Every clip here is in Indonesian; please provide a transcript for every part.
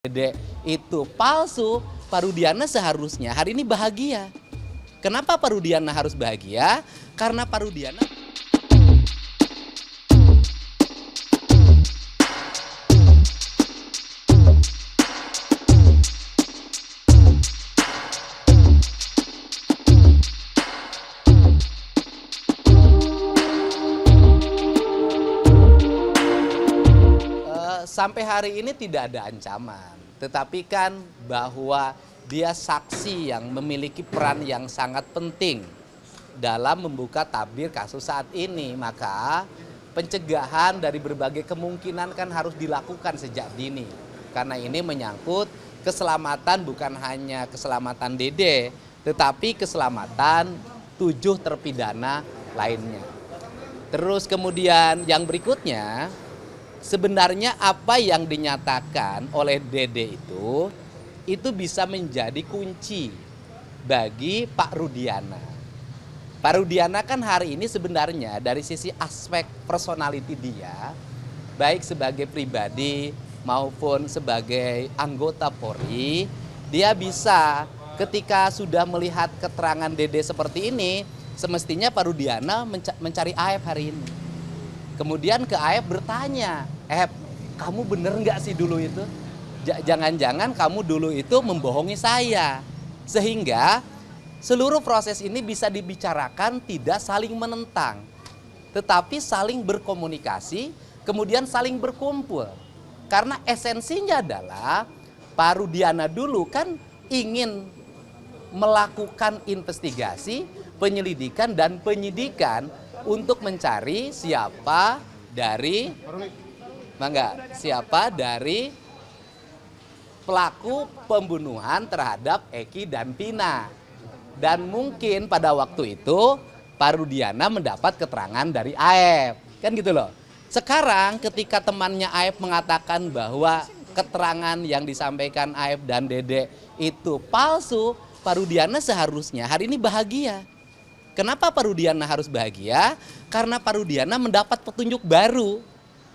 Dede itu palsu, Pak Rudiana seharusnya hari ini bahagia. Kenapa Pak Rudiana harus bahagia? Karena Pak Rudiana sampai hari ini tidak ada ancaman, tetapi kan bahwa dia saksi yang memiliki peran yang sangat penting dalam membuka tabir kasus saat ini, maka pencegahan dari berbagai kemungkinan kan harus dilakukan sejak dini. Karena ini menyangkut keselamatan, bukan hanya keselamatan Dede, tetapi keselamatan 7 terpidana lainnya. Terus kemudian yang berikutnya, sebenarnya apa yang dinyatakan oleh Dede itu bisa menjadi kunci bagi Pak Rudiana. Pak Rudiana kan hari ini sebenarnya dari sisi aspek personality dia, baik sebagai pribadi maupun sebagai anggota Polri, dia bisa ketika sudah melihat keterangan Dede seperti ini, semestinya Pak Rudiana mencari AF hari ini. Kemudian ke AF bertanya, kamu bener nggak sih dulu itu? Jangan-jangan kamu dulu itu membohongi saya. Sehingga seluruh proses ini bisa dibicarakan tidak saling menentang. Tetapi saling berkomunikasi, kemudian saling berkumpul. Karena esensinya adalah Pak Rudiana dulu kan ingin melakukan investigasi, penyelidikan dan penyidikan untuk mencari siapa dari pelaku pembunuhan terhadap Eki dan Pina. Dan mungkin pada waktu itu Pak Rudiana mendapat keterangan dari AF. Kan gitu loh. Sekarang ketika temannya AF mengatakan bahwa keterangan yang disampaikan AF dan Dede itu palsu, Pak Rudiana seharusnya hari ini bahagia. Kenapa Pak Rudiana harus bahagia? Karena Pak Rudiana mendapat petunjuk baru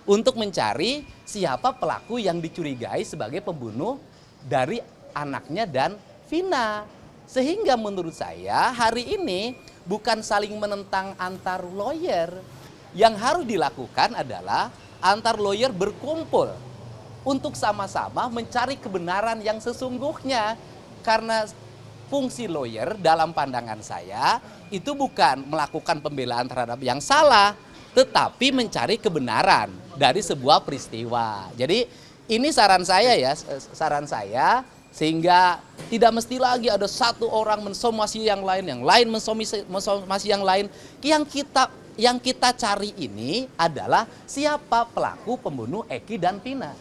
untuk mencari siapa pelaku yang dicurigai sebagai pembunuh dari anaknya dan Vina. Sehingga menurut saya hari ini bukan saling menentang antar lawyer. Yang harus dilakukan adalah antar lawyer berkumpul untuk sama-sama mencari kebenaran yang sesungguhnya. Karena fungsi lawyer dalam pandangan saya itu bukan melakukan pembelaan terhadap yang salah, tetapi mencari kebenaran dari sebuah peristiwa. Jadi ini saran saya sehingga tidak mesti lagi ada satu orang mensomasi yang lain mensomasi yang lain. Yang kita cari ini adalah siapa pelaku pembunuh Eki dan Pina.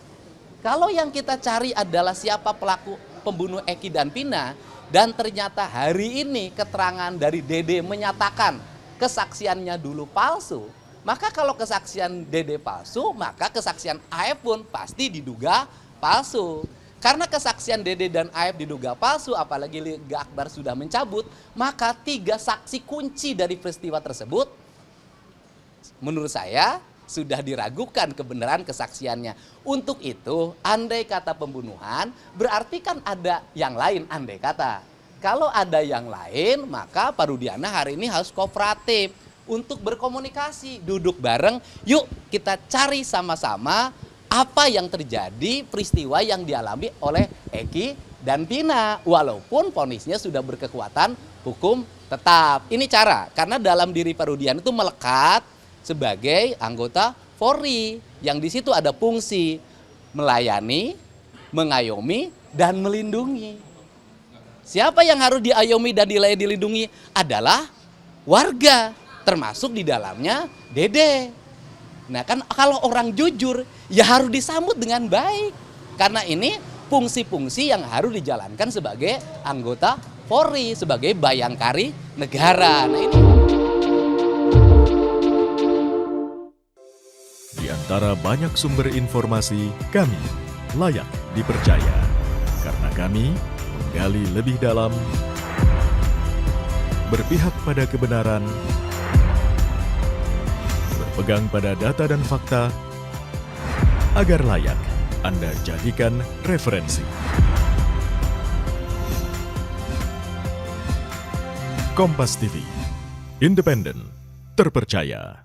Kalau yang kita cari adalah siapa pelaku pembunuh Eki dan Pina, dan ternyata hari ini keterangan dari Dede menyatakan kesaksiannya dulu palsu, maka kalau kesaksian Dede palsu, maka kesaksian AF pun pasti diduga palsu. Karena kesaksian Dede dan AF diduga palsu, apalagi Liga Akbar sudah mencabut, maka 3 saksi kunci dari peristiwa tersebut menurut saya sudah diragukan kebenaran kesaksiannya. Untuk itu, andai kata pembunuhan, berarti kan ada yang lain andai kata. Kalau ada yang lain, maka Pak Rudiana hari ini harus kooperatif untuk berkomunikasi, duduk bareng, yuk kita cari sama-sama apa yang terjadi, peristiwa yang dialami oleh Eki dan Pina. Walaupun vonisnya sudah berkekuatan hukum tetap. Ini cara, karena dalam diri Pak Rudiana itu melekat sebagai anggota Polri yang di situ ada fungsi melayani, mengayomi, dan melindungi. Siapa yang harus diayomi dan dilindungi adalah warga, termasuk di dalamnya Dede. Nah kan kalau orang jujur ya harus disambut dengan baik. Karena ini fungsi-fungsi yang harus dijalankan sebagai anggota Polri, sebagai bayangkari negara. Nah ini. Di antara banyak sumber informasi, kami layak dipercaya. Karena kami menggali lebih dalam, berpihak pada kebenaran, berpegang pada data dan fakta, agar layak Anda jadikan referensi. Kompas TV, independen, terpercaya.